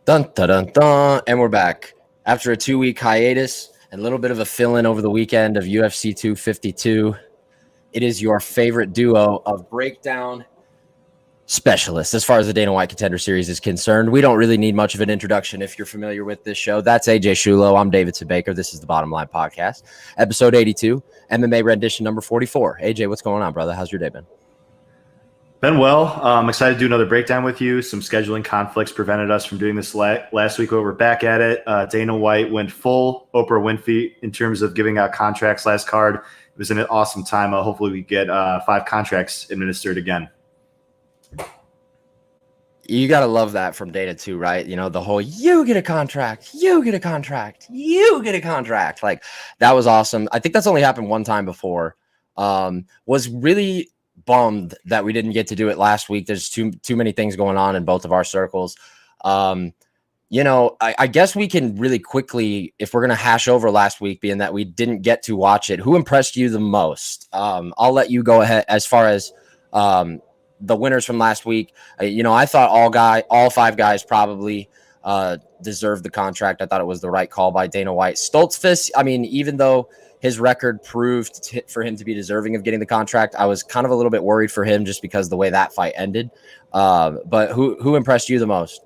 Dun, dun, dun, dun. And we're back. After a 2-week hiatus and a little bit of a fill-in over the weekend of UFC 252, it is your favorite duo of breakdown specialists as far as the Dana White Contender Series is concerned. We don't really need much of an introduction if you're familiar with this show. That's AJ Schullo. I'm Davidson Baker. This is the Bottom Line Podcast, episode 82, MMA rendition number 44. AJ, what's going on, brother? How's your day been? Been well. I'm excited to do another breakdown with you. Some scheduling conflicts prevented us from doing this last week, but we're back at it. Dana White went full Oprah Winfrey in terms of giving out contracts last card. It was an awesome time. Hopefully we get 5 contracts administered again. You got to love that from Dana too, right? You know, the whole, you get a contract, you get a contract, you get a contract. Like, that was awesome. I think that's only happened one time before. Was really bummed that we didn't get to do it last week. There's too many things going on in both of our circles. You know, I guess we can really quickly, if we're going to hash over last week, being that we didn't get to watch it, who impressed you the most? I'll let you go ahead as far as the winners from last week. You know, I thought all 5 guys probably deserved the contract. I thought it was the right call by Dana White. Stoltzfus, I mean, even though his record proved for him to be deserving of getting the contract, I was kind of a little bit worried for him just because of the way that fight ended. But who impressed you the most?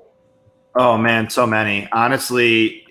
Oh, man, so many. Honestly,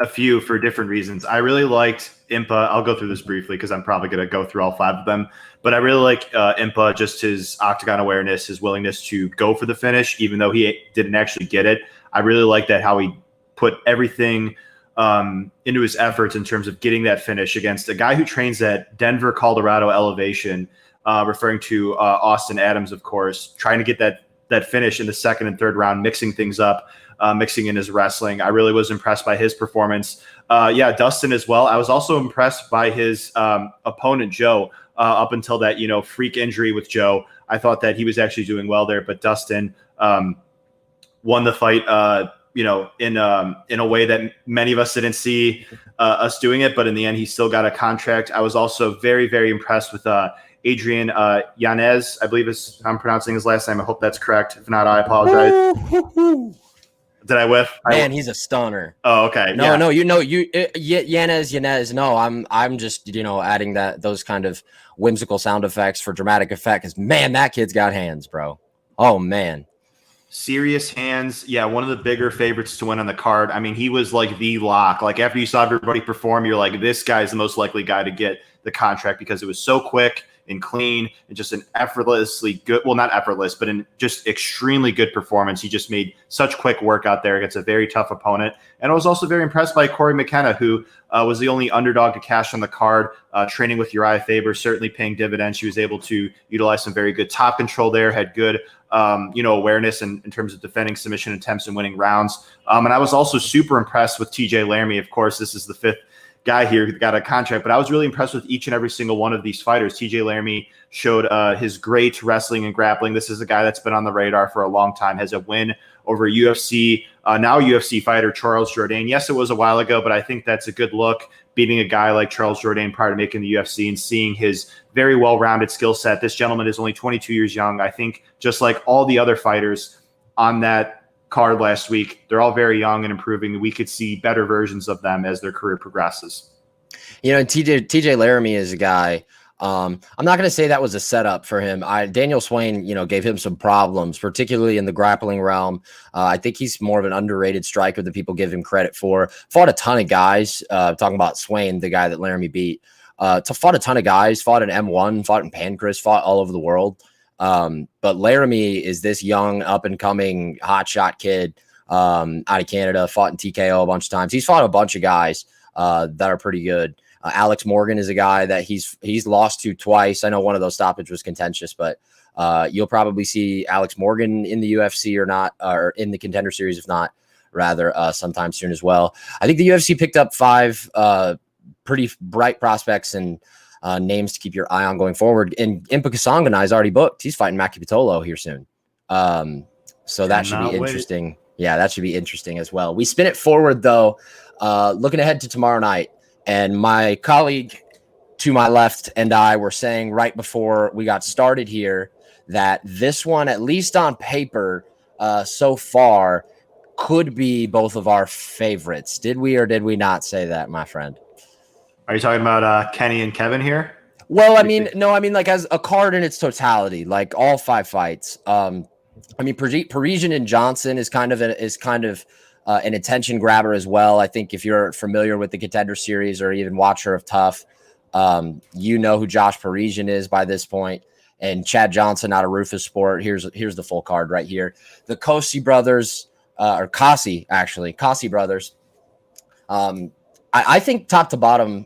a few for different reasons. I really liked Impa. I'll go through this briefly because I'm probably going to go through all 5 of them. But I really like Impa, just his octagon awareness, his willingness to go for the finish, even though he didn't actually get it. I really like that, how he put everything into his efforts in terms of getting that finish against a guy who trains at Denver, Colorado elevation, referring to Austin Adams, of course, trying to get that finish in the second and third round, mixing things up, mixing in his wrestling. I really was impressed by his performance. Dustin as well. I was also impressed by his opponent, Joe, up until that, freak injury with Joe. I thought that he was actually doing well there, but Dustin won the fight, in a way that many of us didn't see us doing it, but in the end, he still got a contract. I was also very, very impressed with Adrian Yanez, I believe I'm pronouncing his last name. I hope that's correct. If not, I apologize. Did I whiff? Man, he's a stunner. Oh, okay. No, Yanez. No, I'm just, adding those kind of whimsical sound effects for dramatic effect. Because, man, that kid's got hands, bro. Oh, man. Serious hands. Yeah, one of the bigger favorites to win on the card. I mean, he was like the lock. Like, after you saw everybody perform, you're like, this guy's the most likely guy to get the contract because it was so quick and clean and just an effortlessly good, well, not effortless, but in just extremely good performance. He just made such quick work out there against a very tough opponent. And I was also very impressed by Corey McKenna, who was the only underdog to cash on the card, training with Uriah Faber, certainly paying dividends. She was able to utilize some very good top control there, had good awareness in terms of defending submission attempts and winning rounds. And I was also super impressed with TJ Laramie. Of course, this is the 5th guy here who got a contract, but I was really impressed with each and every single one of these fighters. TJ Laramie showed his great wrestling and grappling. This is a guy that's been on the radar for a long time, has a win over UFC, now UFC fighter Charles Jourdain. Yes, it was a while ago, but I think that's a good look, beating a guy like Charles Jourdain prior to making the UFC and seeing his very well-rounded skill set. This gentleman is only 22 years young. I think just like all the other fighters on that card last week, they're all very young and improving. We could see better versions of them as their career progresses. TJ Laramie is a guy. I'm not going to say that was a setup for him. Daniel Swain, gave him some problems, particularly in the grappling realm. I think he's more of an underrated striker than people give him credit for. Fought a ton of guys. Talking about Swain, the guy that Laramie beat. Fought a ton of guys. Fought in M1. Fought in Pancras. Fought all over the world. But Laramie is this young, up and coming, hotshot kid out of Canada. Fought in TKO a bunch of times. He's fought a bunch of guys that are pretty good. Alex Morgan is a guy that he's lost to twice. I know one of those stoppages was contentious, but you'll probably see Alex Morgan in the UFC or in the Contender Series, if not, rather, sometime soon as well. I think the UFC picked up 5 pretty bright prospects and names to keep your eye on going forward. And Impa Kasanganai is already booked. He's fighting Maki Pitolo here soon. So that should be interesting. Yeah, that should be interesting as well. We spin it forward, though, looking ahead to tomorrow night. And my colleague to my left and I were saying right before we got started here that this one, at least on paper, so far, could be both of our favorites. Did we or did we not say that, my friend? Are you talking about Kenny and Kevin here? Well, I mean, no, I mean like as a card in its totality, like all 5 fights. I mean, Parisian and Johnson is kind of an attention grabber as well. I think if you're familiar with the Contender series or even watcher of Tough, you know who Josh Parisian is by this point. And Chad Johnson out of Rufus Sport. Here's the full card right here. The Kosi brothers, or Kasi brothers. I think top to bottom,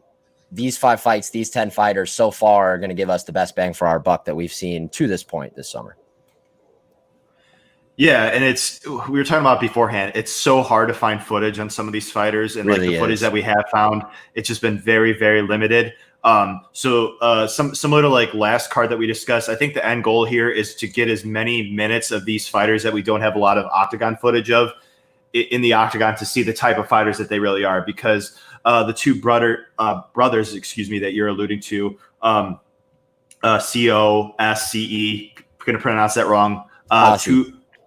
these 5 fights, these 10 fighters so far are going to give us the best bang for our buck that we've seen to this point this summer. Yeah, and we were talking about beforehand, it's so hard to find footage on some of these fighters, and really like the footage that we have found, it's just been very, very limited. Similar to like last card that we discussed, I think the end goal here is to get as many minutes of these fighters that we don't have a lot of octagon footage of in the octagon to see the type of fighters that they really are, because the two brothers, that you're alluding to, C-O-S-C-E, going to pronounce that wrong,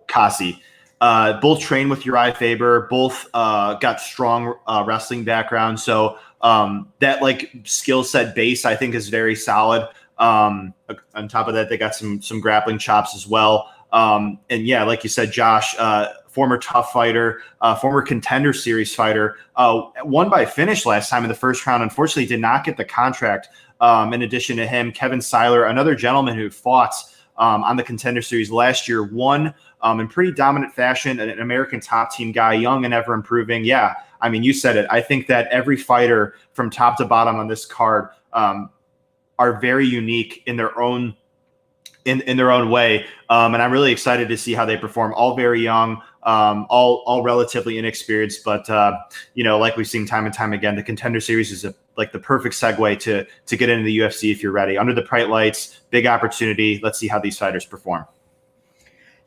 Kasi. Both trained with Uriah Faber, both got strong wrestling background. So that like skill set base, I think, is very solid. On top of that, they got some grappling chops as well. And yeah, like you said, Josh, former Tough fighter, former Contender series fighter, won by finish last time in the first round. Unfortunately, did not get the contract. In addition to him, Kevin Seiler, another gentleman who fought on the Contender series last year, won in pretty dominant fashion, an American Top Team guy, young and ever improving. Yeah, I mean, you said it. I think that every fighter from top to bottom on this card are very unique in their own in their own way, and I'm really excited to see how they perform. All very young, all relatively inexperienced, but like we've seen time and time again, the Contender series is like the perfect segue to get into the UFC if you're ready. Under the bright lights, big opportunity. Let's see how these fighters perform.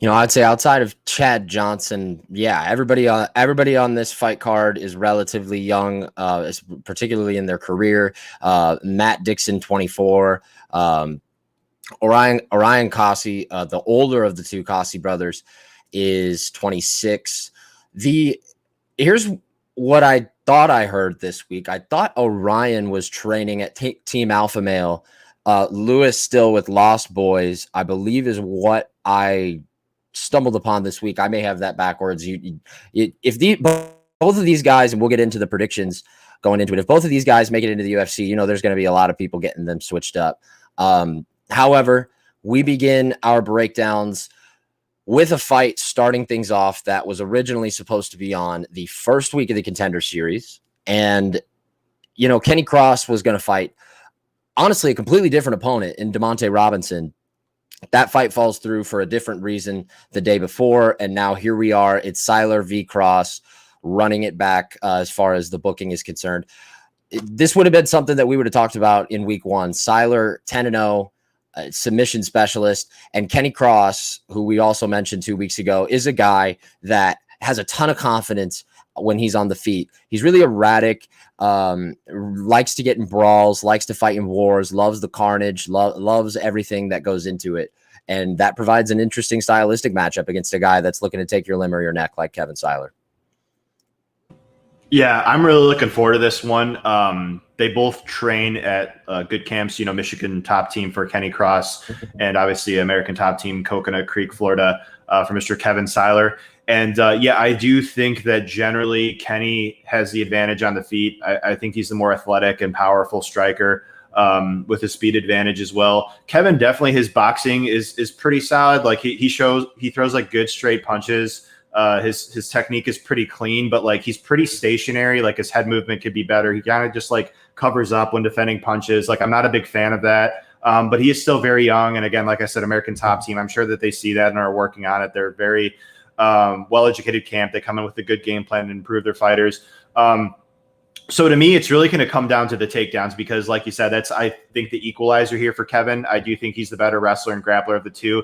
I'd say outside of Chad Johnson, yeah, everybody on this fight card is relatively young, particularly in their career. Matt Dixon, 24. Orion Kasi, the older of the two Kasi brothers, is 26. Here's what I thought I heard this week. I thought Orion was training at Team Alpha Male. Lewis still with Lost Boys, I believe, is what I stumbled upon this week. I may have that backwards. If both of these guys, and we'll get into the predictions going into it, if both of these guys make it into the UFC, there's going to be a lot of people getting them switched up. However, we begin our breakdowns with a fight starting things off that was originally supposed to be on the first week of the Contender series. And, Kenny Cross was going to fight, honestly, a completely different opponent in DeMonte Robinson. That fight falls through for a different reason the day before, and now here we are. It's Seiler v. Cross running it back as far as the booking is concerned. This would have been something that we would have talked about in week 1. Seiler, 10-0, submission specialist, and Kenny Cross, who we also mentioned 2 weeks ago, is a guy that has a ton of confidence when he's on the feet. He's really erratic, likes to get in brawls, likes to fight in wars, loves the carnage, loves everything that goes into it. And that provides an interesting stylistic matchup against a guy that's looking to take your limb or your neck like Kevin Seiler. Yeah, I'm really looking forward to this one. They both train at good camps, Michigan Top Team for Kenny Cross, and obviously American Top Team, Coconut Creek, Florida, for Mr. Kevin Seiler. And I do think that generally Kenny has the advantage on the feet. I think he's the more athletic and powerful striker, with his speed advantage as well. Kevin, definitely his boxing is pretty solid. Like he throws like good straight punches. His technique is pretty clean, but like he's pretty stationary. Like his head movement could be better. He kind of just like covers up when defending punches. Like I'm not a big fan of that. But he is still very young. And again, like I said, American Top Team, I'm sure that they see that and are working on it. They're very well-educated camp. They come in with a good game plan and improve their fighters. So to me, it's really going to come down to the takedowns because, like you said, that's, I think, the equalizer here for Kevin. I do think he's the better wrestler and grappler of the two.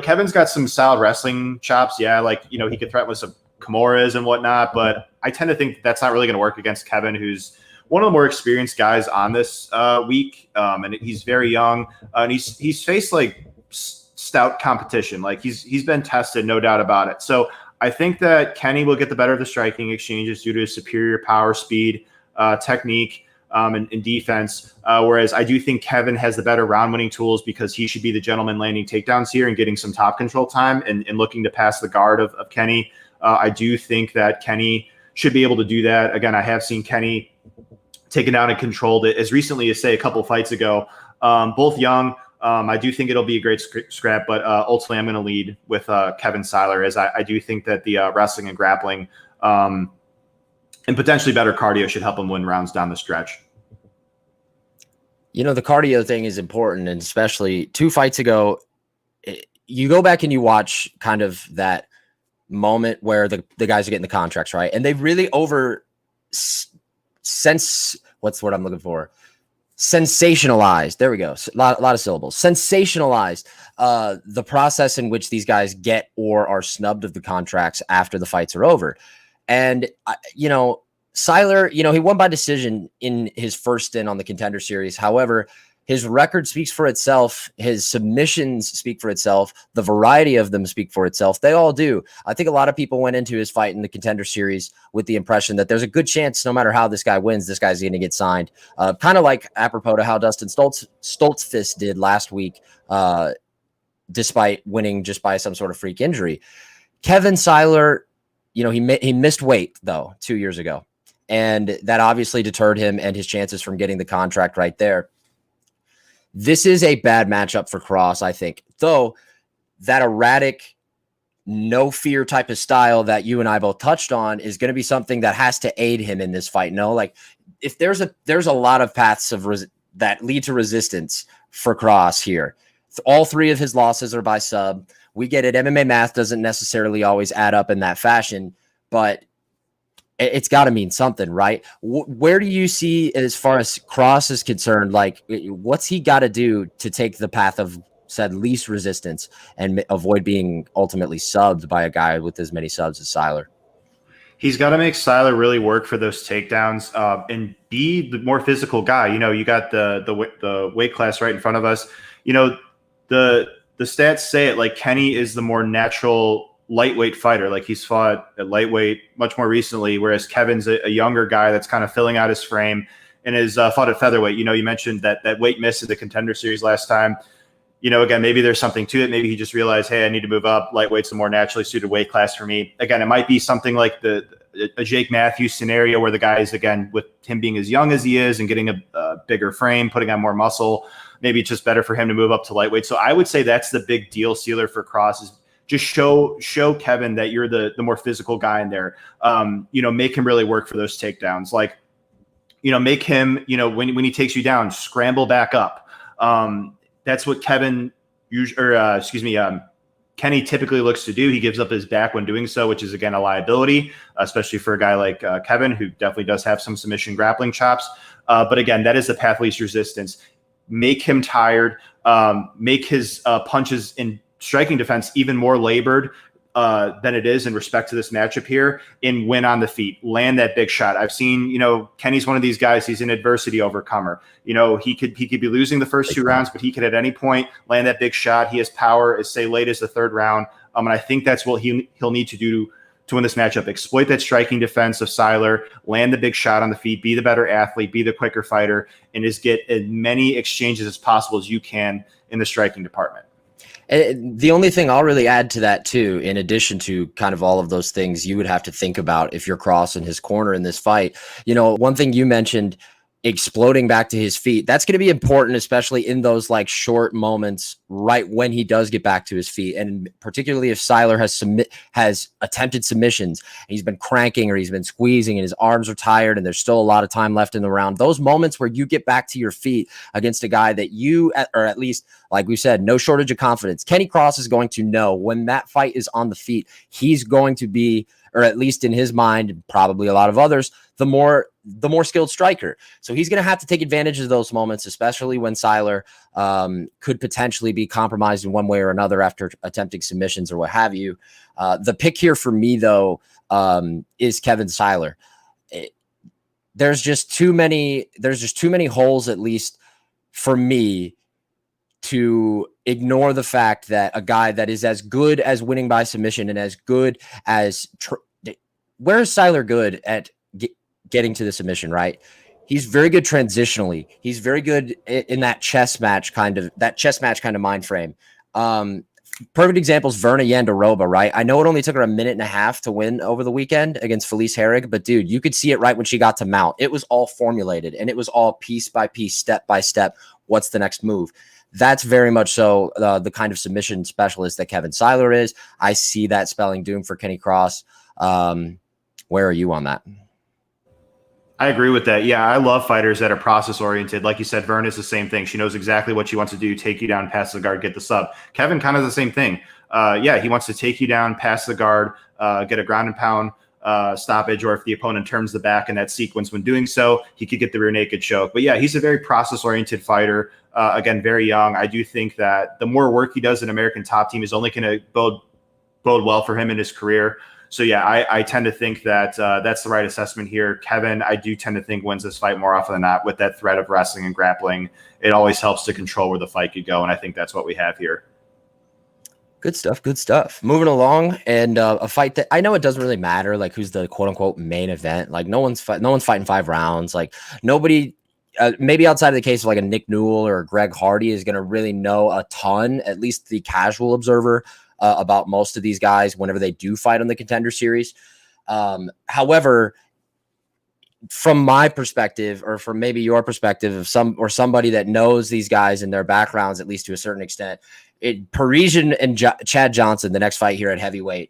Kevin's got some solid wrestling chops. Yeah, like, he could threaten with some Kimuras and whatnot, but I tend to think that's not really going to work against Kevin, who's one of the more experienced guys on this week. And he's very young. And he's faced like stout competition. Like he's been tested, no doubt about it. So I think that Kenny will get the better of the striking exchanges due to his superior power, speed, technique, and defense. Whereas I do think Kevin has the better round-winning tools because he should be the gentleman landing takedowns here and getting some top control time and looking to pass the guard of Kenny. I do think that Kenny should be able to do that. Again, I have seen Kenny taken down and controlled it as recently as, say, a couple fights ago. Both young. I do think it'll be a great scrap, but ultimately I'm going to lead with Kevin Siler, as I do think that the wrestling and grappling and potentially better cardio should help him win rounds down the stretch. You know, the cardio thing is important, and especially 2 fights ago, you go back and you watch kind of that moment where the guys are getting the contracts, right? And they really what's the word I'm looking for? Sensationalized. There we go. A lot of syllables. Sensationalized the process in which these guys get or are snubbed of the contracts after the fights are over. And, you know, Siler, you know, he won by decision in his first stint on the Contender Series. However, his record speaks for itself. His submissions speak for itself. The variety of them speak for itself. They all do. I think a lot of people went into his fight in the Contender Series with the impression that there's a good chance no matter how this guy wins, this guy's going to get signed. Kind of like apropos to how Dustin Stoltzfus did last week, despite winning just by some sort of freak injury. Kevin Siler, you know, he missed weight, though, 2 years ago. And that obviously deterred him and his chances from getting the contract right there. This is a bad matchup for Cross, I think. Though that erratic, no fear type of style that you and I both touched on is going to be something that has to aid him in this fight. No, like if there's a lot of paths of that lead to resistance for Cross here. All 3 of his losses are by sub. We get it. MMA math doesn't necessarily always add up in that fashion, but it's got to mean something, right? Where do you see, as far as Cross is concerned, like what's he got to do to take the path of said least resistance and avoid being ultimately subbed by a guy with as many subs as Siler? He's got to make Siler really work for those takedowns and be the more physical guy. You know, you got the weight class right in front of us. You know, the stats say it, like Kenny is the more natural lightweight fighter. Like he's fought at lightweight much more recently, whereas Kevin's a younger guy that's kind of filling out his frame and is fought at featherweight. You know, you mentioned that weight miss in the Contender Series last time. You know, again, maybe there's something to it. Maybe he just realized, hey, I need to move up. Lightweight's a more naturally suited weight class for me. Again, it might be something like a Jake Matthews scenario where the guy is, again, with him being as young as he is and getting a bigger frame, putting on more muscle, maybe it's just better for him to move up to lightweight. So I would say that's the big deal sealer for Cross, is just show Kevin that you're the more physical guy in there. You know, make him really work for those takedowns. Like, you know, make him, you know, when he takes you down, scramble back up. That's what Kenny typically looks to do. He gives up his back when doing so, which is, again, a liability, especially for a guy like Kevin, who definitely does have some submission grappling chops. But again, that is the path least resistance. Make him tired. Make his punches in striking defense even more labored than it is in respect to this matchup here, and win on the feet, land that big shot. I've seen, you know, Kenny's one of these guys. He's an adversity overcomer. You know, he could be losing the first 2 rounds, but he could at any point land that big shot. He has power as, say, late as the 3rd round. And I think that's what he'll need to do to win this matchup. Exploit that striking defense of Siler, land the big shot on the feet, be the better athlete, be the quicker fighter, and just get as many exchanges as possible as you can in the striking department. And the only thing I'll really add to that too, in addition to kind of all of those things you would have to think about if you're crossing his corner in this fight, you know, one thing you mentioned, exploding back to his feet, that's going to be important, especially in those like short moments right when he does get back to his feet. And particularly if Siler has attempted submissions, he's been cranking or he's been squeezing and his arms are tired and there's still a lot of time left in the round. Those moments where you get back to your feet against a guy that you, or at least, like we said, no shortage of confidence. Kenny Cross is going to know when that fight is on the feet, he's going to be, or at least in his mind, probably a lot of others, the more skilled striker. So he's going to have to take advantage of those moments, especially when Siler could potentially be compromised in one way or another after attempting submissions or what have you. The pick here for me, though, is Kevin Siler. There's just too many holes, at least for me, to ignore the fact that a guy that is as good as winning by submission and as good as where's Siler good at getting to the submission, right? He's very good transitionally. He's very good in that chess match kind of mind frame. Perfect example is Verna Yandaroba, right? I know it only took her a minute and a half to win over the weekend against Felice Herrig, but dude, you could see it right when she got to mount. It was all formulated and it was all piece by piece, step by step. What's the next move? That's very much so the kind of submission specialist that Kevin Siler is. I see that spelling doom for Kenny Cross. Where are you on that? I agree with that. Yeah, I love fighters that are process-oriented. Like you said, Vern is the same thing. She knows exactly what she wants to do, take you down, pass the guard, get the sub. Kevin kind of the same thing. He wants to take you down, pass the guard, get a ground and pound stoppage, or if the opponent turns the back in that sequence when doing so, he could get the rear naked choke. But yeah, he's a very process-oriented fighter. Again, very young. I do think that the more work he does in American Top Team is only going to bode well for him in his career. So, yeah, I tend to think that that's the right assessment here. Kevin, I do tend to think wins this fight more often than not with that threat of wrestling and grappling. It always helps to control where the fight could go, and I think that's what we have here. Good stuff. Good stuff. Moving along, and a fight that I know it doesn't really matter, like who's the quote unquote main event. Like no one's fighting 5 rounds. Like nobody, maybe outside of the case of like a Nick Newell or a Greg Hardy, is going to really know a ton. At least the casual observer. About most of these guys whenever they do fight on the Contender Series. However, from my perspective, or from maybe your perspective of somebody that knows these guys and their backgrounds, at least to a certain extent, Parisian and Chad Johnson, the next fight here at heavyweight,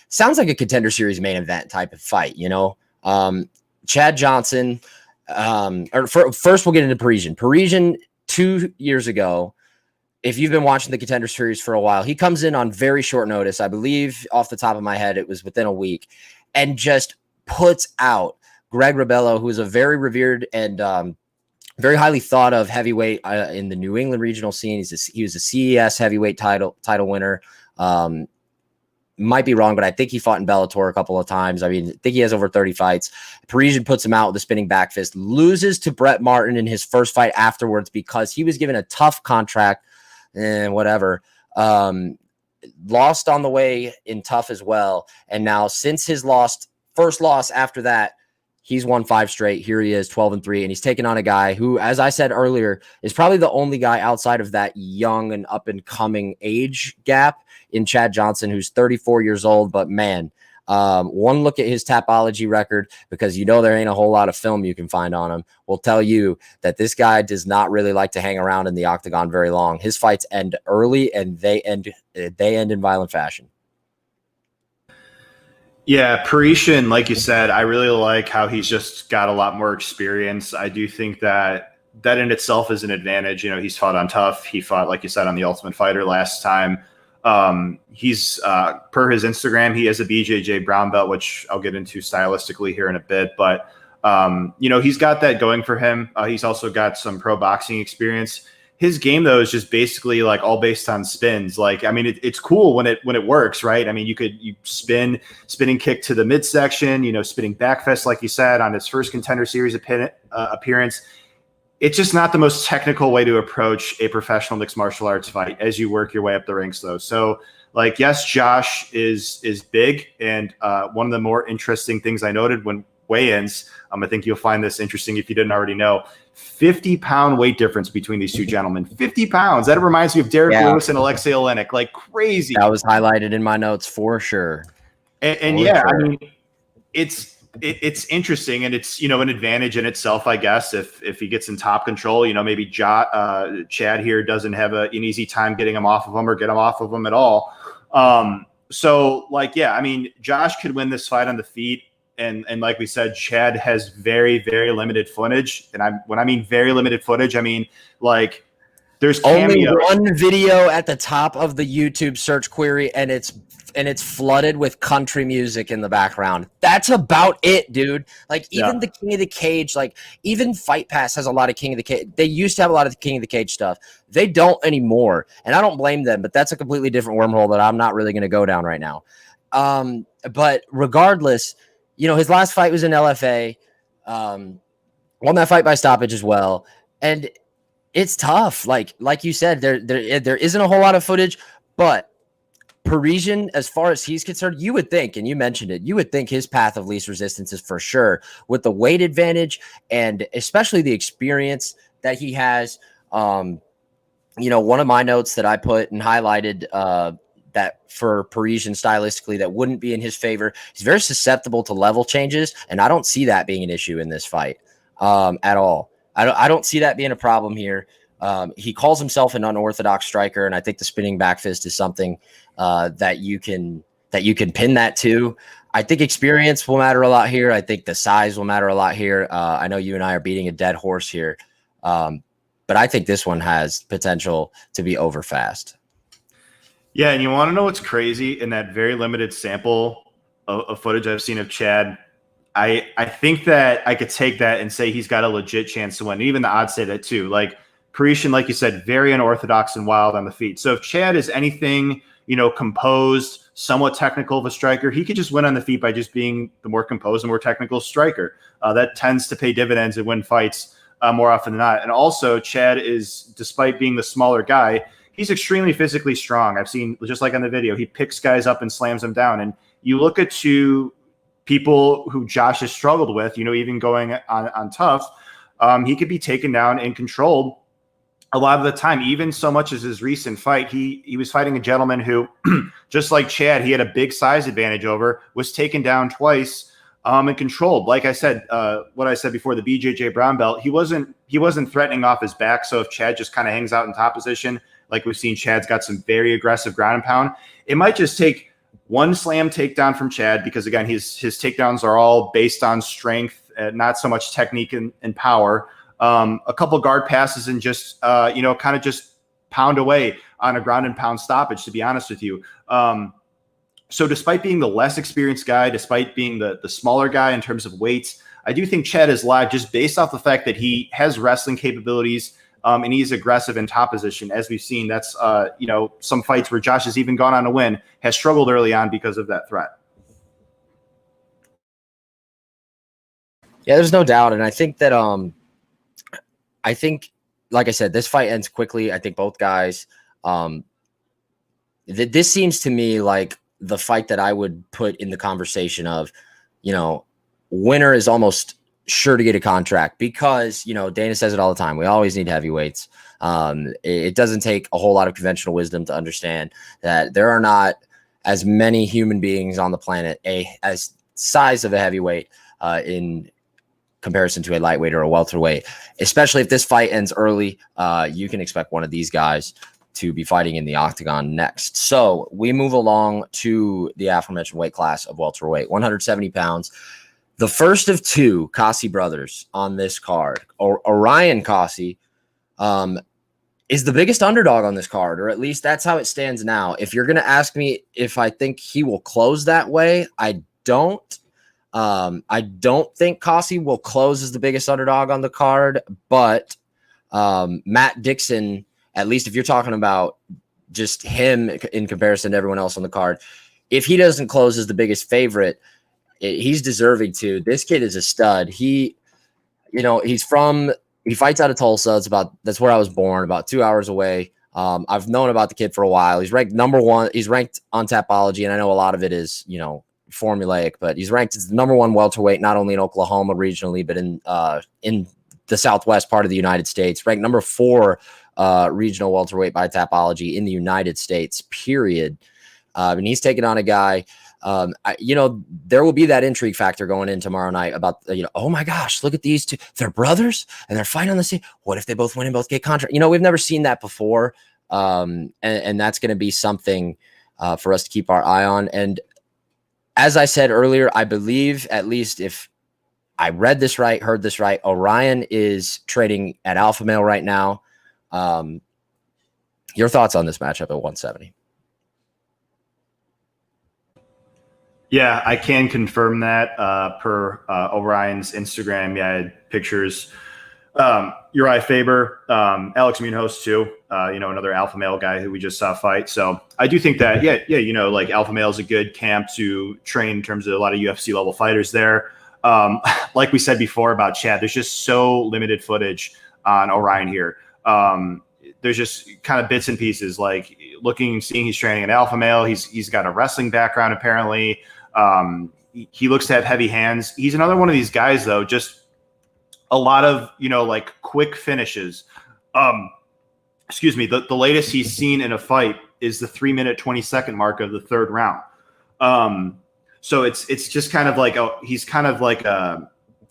sounds like a Contender Series main event type of fight, you know? Chad Johnson, first we'll get into Parisian. Parisian 2 years ago, if you've been watching the Contender Series for a while, he comes in on very short notice. I believe off the top of my head, it was within a week, and just puts out Greg Rebello, who is a very revered and very highly thought of heavyweight in the New England regional scene. He was a CES heavyweight title winner. Might be wrong, but I think he fought in Bellator a couple of times. I mean, I think he has over 30 fights. Parisian puts him out with a spinning back fist, loses to Brett Martin in his first fight afterwards because he was given a tough contract. Whatever. Lost on the way in tough as well. And now since his first loss after that, he's won 5 straight. Here he is 12-3. And he's taken on a guy who, as I said earlier, is probably the only guy outside of that young and up and coming age gap in Chad Johnson, who's 34 years old. But man, one look at his Tapology record, because you know there ain't a whole lot of film you can find on him, will tell you that this guy does not really like to hang around in the octagon very long. His fights end early, and they end in violent fashion. Yeah, Parisian, like you said, I really like how he's just got a lot more experience. I do think that in itself is an advantage. You know, he's fought on Tough. He fought, like you said, on The Ultimate Fighter last time. He's per his Instagram, he has a BJJ brown belt, which I'll get into stylistically here in a bit, but he's got that going for him. He's also got some pro boxing experience. His game though is just basically like all based on spins. Like, I mean, it's cool when it works, right? I mean, you spinning kick to the midsection, spinning back fist, like you said, on his first Contender Series appearance. It's just not the most technical way to approach a professional mixed martial arts fight as you work your way up the ranks, though. So, like, yes, Josh is big, and one of the more interesting things I noted when weigh-ins, I think you'll find this interesting if you didn't already know, 50-pound weight difference between these two gentlemen. 50 pounds. That reminds me of Derek Lewis and Alexei Olenek. Like, crazy. That was highlighted in my notes for sure. And sure. I mean, it's interesting, and it's an advantage in itself, I guess, if he gets in top control. Maybe Chad here doesn't have an easy time getting him off of him or get him off of him at all. So I mean, Josh could win this fight on the feet, and like we said, Chad has very, very limited footage, and when I mean very limited footage, I mean like there's only one video at the top of the YouTube search query, and it's flooded with country music in the background. That's about it, dude. Like, even the King of the Cage, like, even Fight Pass has a lot of King of the Cage. They used to have a lot of the King of the Cage stuff. They don't anymore. And I don't blame them, but that's a completely different wormhole that I'm not really going to go down right now. But regardless, his last fight was in LFA. Won that fight by stoppage as well. And It's tough. Like you said, there isn't a whole lot of footage, but Parisian, as far as he's concerned, you would think, and you mentioned it, you would think his path of least resistance is for sure with the weight advantage and especially the experience that he has. One of my notes that I put and highlighted that for Parisian stylistically that wouldn't be in his favor. He's very susceptible to level changes, and I don't see that being an issue in this fight at all. I don't see that being a problem here. He calls himself an unorthodox striker, and I think the spinning back fist is something that you can pin that to. I think experience will matter a lot here. I think the size will matter a lot here. I know you and I are beating a dead horse here, but I think this one has potential to be over fast. Yeah, and you want to know what's crazy? In that very limited sample of footage I've seen of Chad, I think that I could take that and say he's got a legit chance to win. Even the odds say that too. Like Parisian, like you said, very unorthodox and wild on the feet. So if Chad is anything, composed, somewhat technical of a striker, he could just win on the feet by just being the more composed and more technical striker. That tends to pay dividends and win fights more often than not. And also, Chad is, despite being the smaller guy, he's extremely physically strong. I've seen, just like on the video, he picks guys up and slams them down. And you look at two people who Josh has struggled with, even going on tough, he could be taken down and controlled a lot of the time. Even so much as his recent fight, he was fighting a gentleman who, just like Chad, he had a big size advantage over, was taken down twice and controlled. Like I said, what I said before, the BJJ brown belt, he wasn't threatening off his back. So if Chad just kind of hangs out in top position, like we've seen, Chad's got some very aggressive ground and pound. It might just take one slam takedown from Chad, because again, his takedowns are all based on strength, not so much technique and power. A couple guard passes and just, kind of just pound away on a ground and pound stoppage, to be honest with you. So despite being the less experienced guy, despite being the smaller guy in terms of weights, I do think Chad is live just based off the fact that he has wrestling capabilities and he's aggressive in top position. As we've seen, that's, some fights where Josh has even gone on to win, has struggled early on because of that threat. Yeah, there's no doubt. And I think that, like I said, this fight ends quickly. I think both guys, this seems to me like the fight that I would put in the conversation of, winner is almost sure to get a contract, because, Dana says it all the time. We always need heavyweights. It doesn't take a whole lot of conventional wisdom to understand that there are not as many human beings on the planet as size of a heavyweight in comparison to a lightweight or a welterweight. Especially if this fight ends early, you can expect one of these guys to be fighting in the octagon next. So we move along to the aforementioned weight class of welterweight, 170 pounds. The first of two Kasi brothers on this card, Orion Kasi, is the biggest underdog on this card, or at least that's how it stands now. If you're going to ask me if I think he will close that way, I don't. I don't think Kasi will close as the biggest underdog on the card, but Matt Dixon, at least if you're talking about just him in comparison to everyone else on the card, if he doesn't close as the biggest favorite, he's deserving to. This kid is a stud. He fights out of Tulsa. That's where I was born, about 2 hours away. I've known about the kid for a while. He's ranked number one. He's ranked on Tapology, and I know a lot of it is, formulaic, but he's ranked as the number one welterweight, not only in Oklahoma regionally, but in the Southwest part of the United States, ranked number 4 regional welterweight by Tapology in the United States, period. And he's taking on a guy, there will be that intrigue factor going in tomorrow night about, oh my gosh, look at these two. They're brothers and they're fighting on the same. What if they both win and both get contract? We've never seen that before. And that's going to be something for us to keep our eye on. And as I said earlier, I believe, at least if I read this right, heard this right, Orion is trading at alpha male right now. Your thoughts on this matchup at 170? Yeah, I can confirm that per Orion's Instagram. Yeah, I had pictures. Uriah Faber, Alex Munoz too, another alpha male guy who we just saw fight. So I do think that, like alpha male is a good camp to train in terms of a lot of UFC level fighters there. Like we said before about Chad, there's just so limited footage on Orion here. There's just kind of bits and pieces, like seeing he's training an alpha male. He's got a wrestling background apparently. He looks to have heavy hands. He's another one of these guys though, just a lot of, like quick finishes. Excuse me. The latest he's seen in a fight is the 3-minute 20-second mark of the third round. So it's just kind of like he's kind of like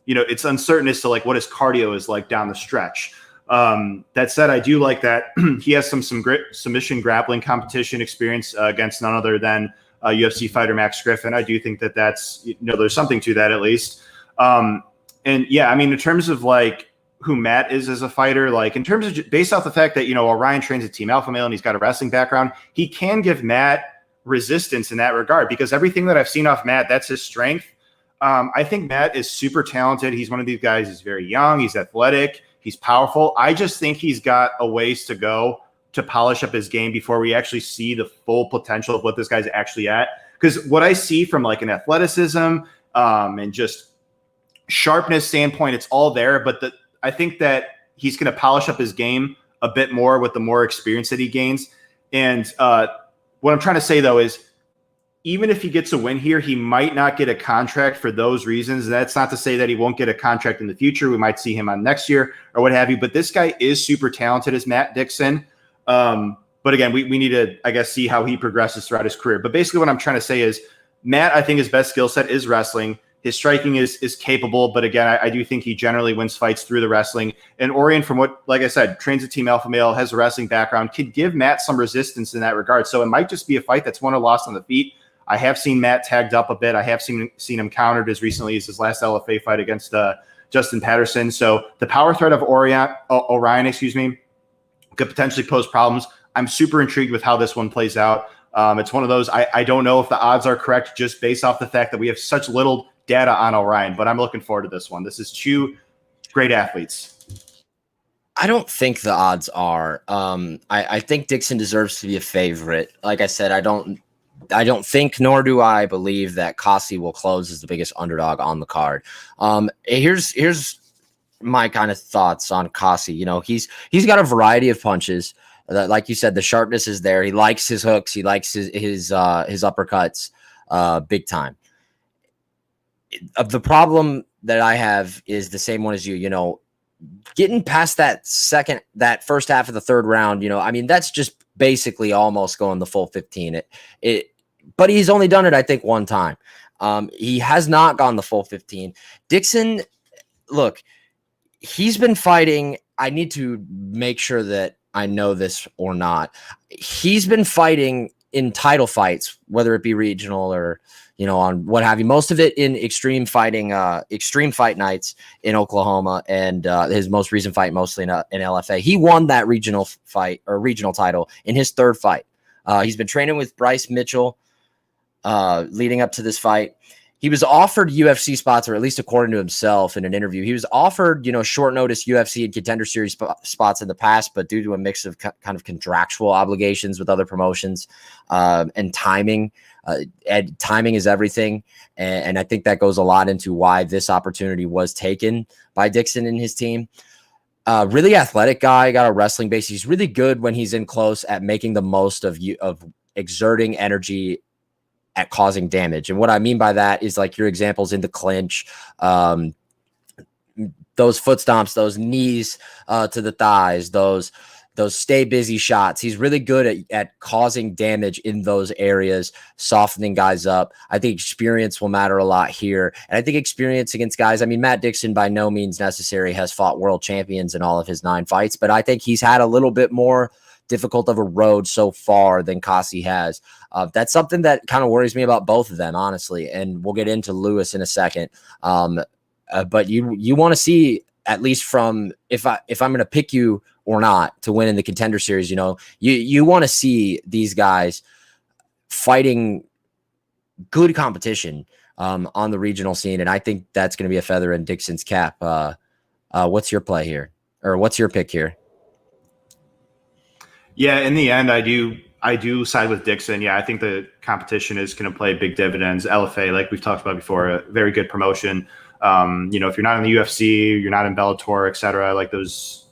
it's uncertain as to like what his cardio is like down the stretch. That said, I do like that he has some great submission grappling competition experience against none other than UFC fighter Max Griffin. I do think that's there's something to that at least. And yeah, I mean, in terms of like who Matt is as a fighter, like in terms of based off the fact that Orion trains a Team Alpha Male and he's got a wrestling background, he can give Matt resistance in that regard, because everything that I've seen off Matt, that's his strength. I think Matt is super talented. He's one of these guys. He's very young. He's athletic. He's powerful. I just think he's got a ways to go to polish up his game before we actually see the full potential of what this guy's actually at. Because what I see from like an athleticism and just sharpness standpoint, it's all there. But I think that he's going to polish up his game a bit more with the more experience that he gains. And what I'm trying to say, though, is even if he gets a win here, he might not get a contract for those reasons. That's not to say that he won't get a contract in the future. We might see him on next year or what have you. But this guy is super talented as Matt Dixon. But again, we need to, I guess, see how he progresses throughout his career. But basically what I'm trying to say is Matt, I think his best skill set is wrestling. His striking is capable. But again, I do think he generally wins fights through the wrestling. And Orion, from what, like I said, trains a Team Alpha Male, has a wrestling background, could give Matt some resistance in that regard. So it might just be a fight that's won or lost on the feet. I have seen Matt tagged up a bit. I have seen him countered as recently as his last LFA fight against Justin Patterson. So the power threat of Orion, could potentially pose problems. I'm super intrigued with how this one plays out. It's one of those, I don't know if the odds are correct just based off the fact that we have such little data on Orion, but I'm looking forward to this one. This is two great athletes. I don't think the odds are. I think Dixon deserves to be a favorite. Like I said, I don't think, nor do I believe that Kasi will close as the biggest underdog on the card. Here's my kind of thoughts on Kasi. He's got a variety of punches. Like you said, the sharpness is there. He likes his hooks. He likes his uppercuts, big time. The problem that I have is the same one as you. Getting past that first half of the third round. I mean, that's just basically almost going the full 15. But he's only done it, I think, one time. He has not gone the full 15. Dixon, look, he's been fighting. I need to make sure that I know this or not. He's been fighting in title fights, whether it be regional or, on what have you. Most of it in extreme fight nights in Oklahoma, and his most recent fight mostly in LFA. He won that regional fight or regional title in his third fight. He's been training with Bryce Mitchell leading up to this fight. He was offered UFC spots, or at least according to himself in an interview, he was offered, short notice UFC and Contender Series spots in the past, but due to a mix of kind of contractual obligations with other promotions and timing, and timing is everything. And I think that goes a lot into why this opportunity was taken by Dixon and his team. Really athletic guy, got a wrestling base. He's really good when he's in close at making the most of exerting energy at causing damage. And what I mean by that is like your examples in the clinch, those foot stomps, those knees to the thighs, those stay busy shots. He's really good at causing damage in those areas, softening guys up. I think experience will matter a lot here. And I think experience against guys, I mean, Matt Dixon by no means necessary has fought world champions in all of his 9 fights, but I think he's had a little bit more difficult of a road so far than Kasi has. That's something that kind of worries me about both of them, honestly. And we'll get into Lewis in a second. But you want to see, at least from if I'm going to pick you or not to win in the Contender Series, you want to see these guys fighting good competition on the regional scene. And I think that's going to be a feather in Dixon's cap. What's your play here, or what's your pick here? Yeah, in the end, I do side with Dixon. Yeah, I think the competition is going to play big dividends. LFA, like we've talked about before, a very good promotion. If you're not in the UFC, you're not in Bellator, et cetera, like those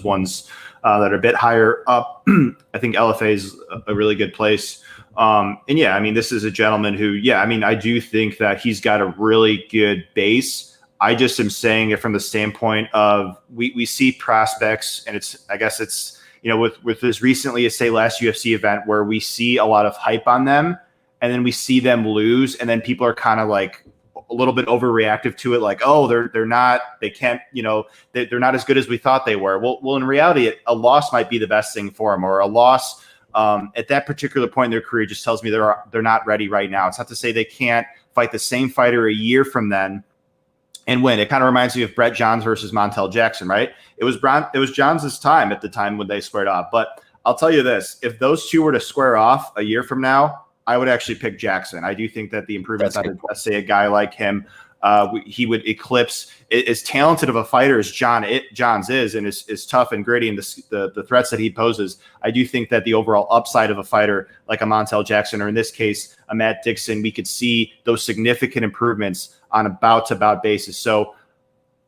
ones, that are a bit higher up. I think LFA is a really good place. And yeah, I mean, this is a gentleman who, yeah, I mean, I do think that he's got a really good base. I just am saying it from the standpoint of we see prospects, and I guess it's, with this recently, say last UFC event where we see a lot of hype on them, and then we see them lose, and then people are kind of like a little bit overreactive to it, like, oh, they're not as good as we thought they were. Well, in reality, a loss might be the best thing for them, or a loss at that particular point in their career just tells me they're not ready right now. It's not to say they can't fight the same fighter a year from then and win. It kind of reminds me of Brett Johns versus Montel Jackson, right? It was Johns' time at the time when they squared off. But I'll tell you this, if those two were to square off a year from now, I would actually pick Jackson. I do think that the improvements out of, let's say, a guy like him, he would eclipse, as talented of a fighter as Johns is, and is tough and gritty, and the threats that he poses. I do think that the overall upside of a fighter like a Montel Jackson, or in this case, a Matt Dixon, we could see those significant improvements on a bout-to-bout basis. So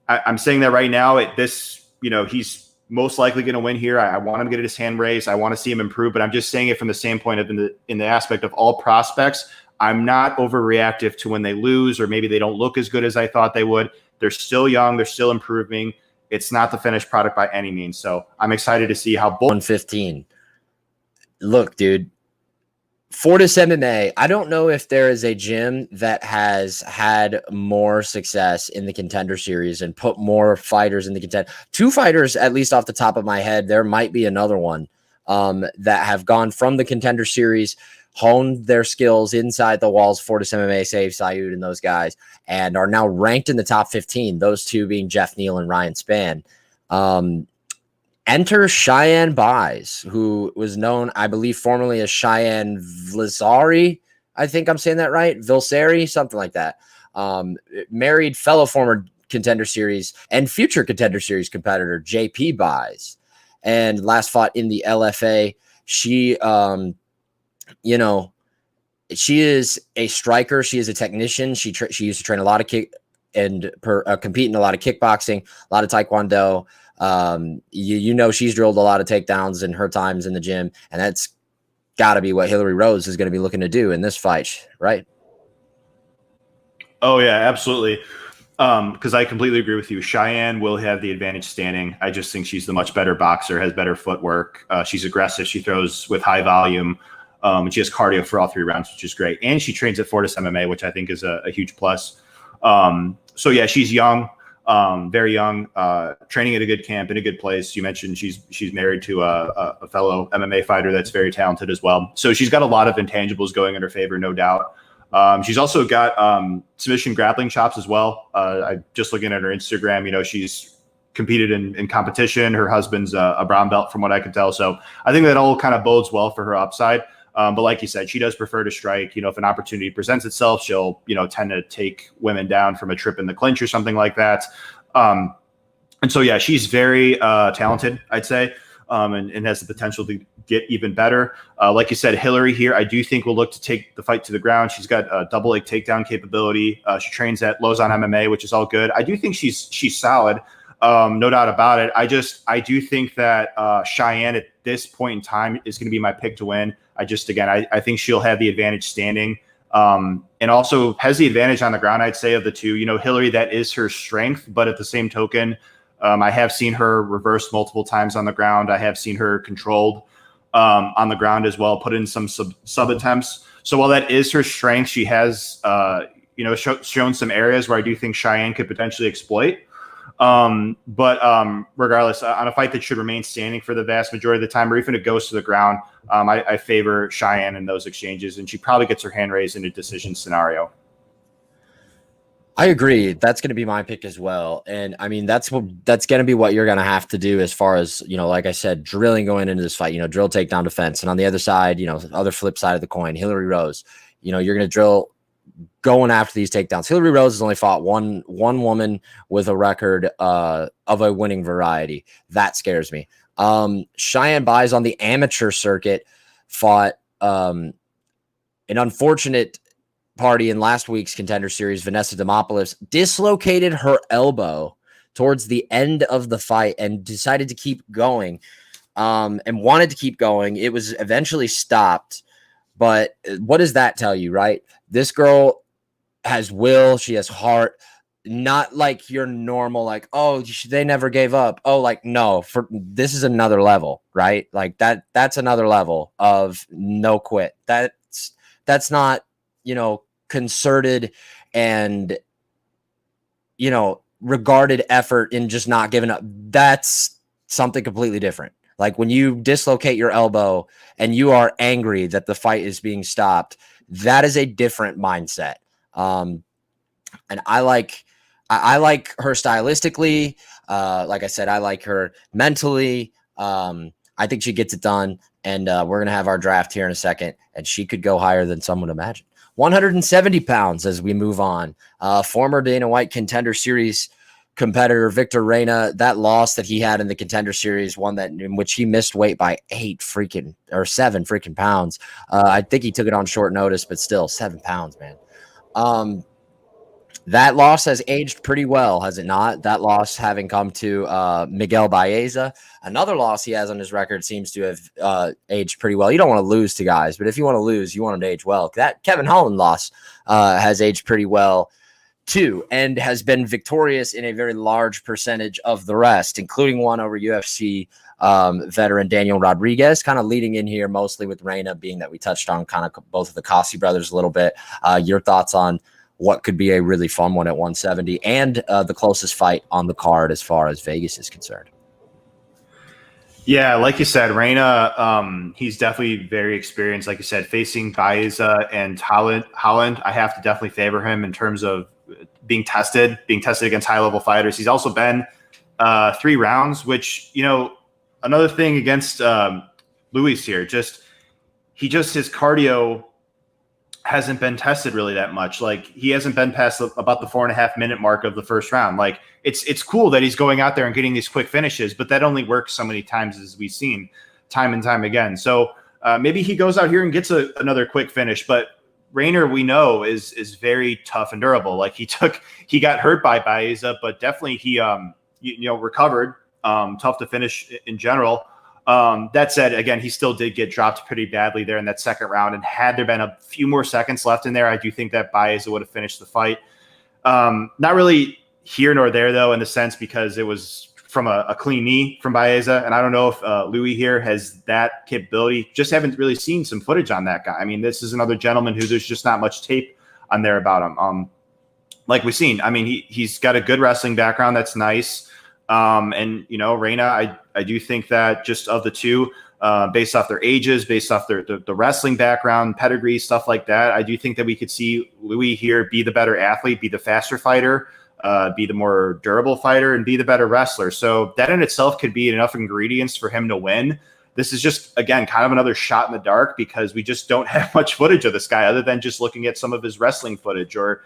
I'm saying that right now, he's most likely going to win here. I want him to get his hand raised. I want to see him improve, but I'm just saying it from the standpoint of in the aspect of all prospects. I'm not overreactive to when they lose, or maybe they don't look as good as I thought they would. They're still young. They're still improving. It's not the finished product by any means. So I'm excited to see how 115. Look, dude, Fortis MMA, I don't know if there is a gym that has had more success in the Contender Series and put more fighters in the Contender. 2 fighters, at least off the top of my head, there might be another one that have gone from the Contender Series, honed their skills inside the walls, Fortis MMA, Save Sayud and those guys, and are now ranked in the top 15, those 2 being Jeff Neal and Ryan Spann. Enter Cheyenne Buys, who was known, I believe, formerly as Cheyenne Vlisari. I think I'm saying that right. Vilsari, something like that. Married fellow former Contender Series and future Contender Series competitor, JP Buys. And last fought in the LFA. She, she is a striker. She is a technician. She used to train a lot of compete in a lot of kickboxing, a lot of taekwondo. She's drilled a lot of takedowns in her times in the gym, and that's got to be what Hillary Rose is going to be looking to do in this fight, right? Oh yeah, absolutely. Because I completely agree with you. Cheyenne will have the advantage standing. I just think she's the much better boxer, has better footwork. She's aggressive. She throws with high volume. And she has cardio for all 3 rounds, which is great. And she trains at Fortis MMA, which I think is a huge plus. So yeah, she's young. Very young, training at a good camp in a good place. You mentioned she's married to a fellow MMA fighter that's very talented as well. So she's got a lot of intangibles going in her favor, no doubt. She's also got submission grappling chops as well. I just looking at her Instagram, she's competed in competition. Her husband's a brown belt from what I can tell. So I think that all kind of bodes well for her upside. But like you said, she does prefer to strike. If an opportunity presents itself, she'll, tend to take women down from a trip in the clinch or something like that. And so, yeah, she's very talented, I'd say, and has the potential to get even better. Like you said, Hillary here, I do think will look to take the fight to the ground. She's got a double leg takedown capability. She trains at Lausanne MMA, which is all good. I do think she's solid. No doubt about it. I do think that Cheyenne at this point in time is going to be my pick to win. I think she'll have the advantage standing, and also has the advantage on the ground, I'd say, of the 2. Hillary, that is her strength, but at the same token, I have seen her reversed multiple times on the ground. I have seen her controlled on the ground as well, put in some sub attempts. So while that is her strength, she has shown some areas where I do think Cheyenne could potentially exploit. But regardless, on a fight that should remain standing for the vast majority of the time, or even if it goes to the ground, I favor Cheyenne in those exchanges, and she probably gets her hand raised in a decision scenario. I agree. That's going to be my pick as well. And I mean, that's going to be what you're going to have to do as far as, like I said, drilling going into this fight, drill takedown defense. And on the other side, other flip side of the coin, Hillary Rose, you're going to drill going after these takedowns. Hillary Rose has only fought one woman with a record of a winning variety. That scares me. Cheyenne Buys on the amateur circuit fought an unfortunate party in last week's Contender Series. Vanessa Demopoulos dislocated her elbow towards the end of the fight and decided to keep going. and wanted to keep going. It was eventually stopped. But what does that tell you, right? This girl has will. She has heart. Not like your normal, like, oh, they never gave up. Oh, like, no, this is another level, right? Like that's another level of no quit. That's not, concerted and, regarded effort in just not giving up. That's something completely different. Like when you dislocate your elbow and you are angry that the fight is being stopped, that is a different mindset. And I like her stylistically. Like I said, I like her mentally. I think she gets it done. And we're going to have our draft here in a second. And she could go higher than some would imagine. 170 pounds as we move on. Former Dana White Contender Series competitor Victor Reina, that loss that he had in the Contender Series, one that in which he missed weight by 7 freaking pounds. I think he took it on short notice, but still 7 pounds, man. That loss has aged pretty well, has it not? That loss having come to Miguel Baeza. Another loss he has on his record seems to have aged pretty well. You don't want to lose to guys, but if you want to lose, you want them to age well. That Kevin Holland loss has aged pretty well too, and has been victorious in a very large percentage of the rest, including one over UFC veteran Daniel Rodriguez, kind of leading in here mostly with Reina, being that we touched on kind of both of the Cossie brothers a little bit. Your thoughts on what could be a really fun one at 170 and the closest fight on the card as far as Vegas is concerned? Yeah, like you said, Reina, he's definitely very experienced. Like you said, facing Baeza and Holland, I have to definitely favor him in terms of being tested against high-level fighters. He's also been 3 rounds, which, another thing against Luis here, his cardio hasn't been tested really that much. Like he hasn't been past about the 4.5 minute mark of the first round. Like it's cool that he's going out there and getting these quick finishes, but that only works so many times as we've seen time and time again. So maybe he goes out here and gets another quick finish, but Reina, we know, is very tough and durable. Like he got hurt by Baeza, but definitely he recovered. Tough to finish in general. That said, again, he still did get dropped pretty badly there in that second round. And had there been a few more seconds left in there, I do think that Baeza would have finished the fight. Not really here nor there, though, in the sense because it was from a clean knee from Baeza. And I don't know if Louis here has that capability. Just haven't really seen some footage on that guy. I mean, this is another gentleman who there's just not much tape on there about him. Like we've seen, I mean, he's got a good wrestling background. That's nice. And, Reina, I do think that just of the two, based off their ages, based off the wrestling background, pedigree, stuff like that, I do think that we could see Louis here be the better athlete, be the faster fighter, be the more durable fighter, and be the better wrestler. So that in itself could be enough ingredients for him to win. This is just, again, kind of another shot in the dark because we just don't have much footage of this guy other than just looking at some of his wrestling footage or,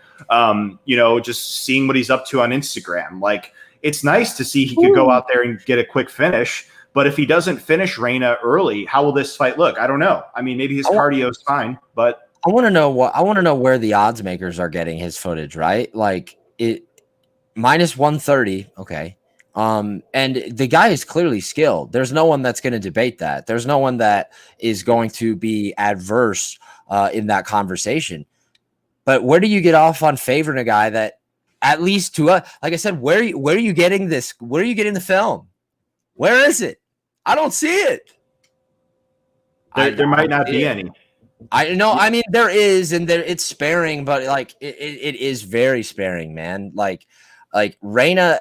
just seeing what he's up to on Instagram. Like, it's nice to see he could go out there and get a quick finish. But if he doesn't finish Reina early, how will this fight look? I don't know. I mean, maybe his cardio is fine, but I want to know where the odds makers are getting his footage, right? Like it minus 130. Okay. And the guy is clearly skilled. There's no one that's going to debate that. There's no one that is going to be adverse in that conversation. But where do you get off on favoring a guy that, at least to like I said, where are you getting this? Where are you getting the film? Where is it? I don't see it. There might not be any. I know. I mean, there is, and it's sparing, but like it is very sparing, man. Like Reina.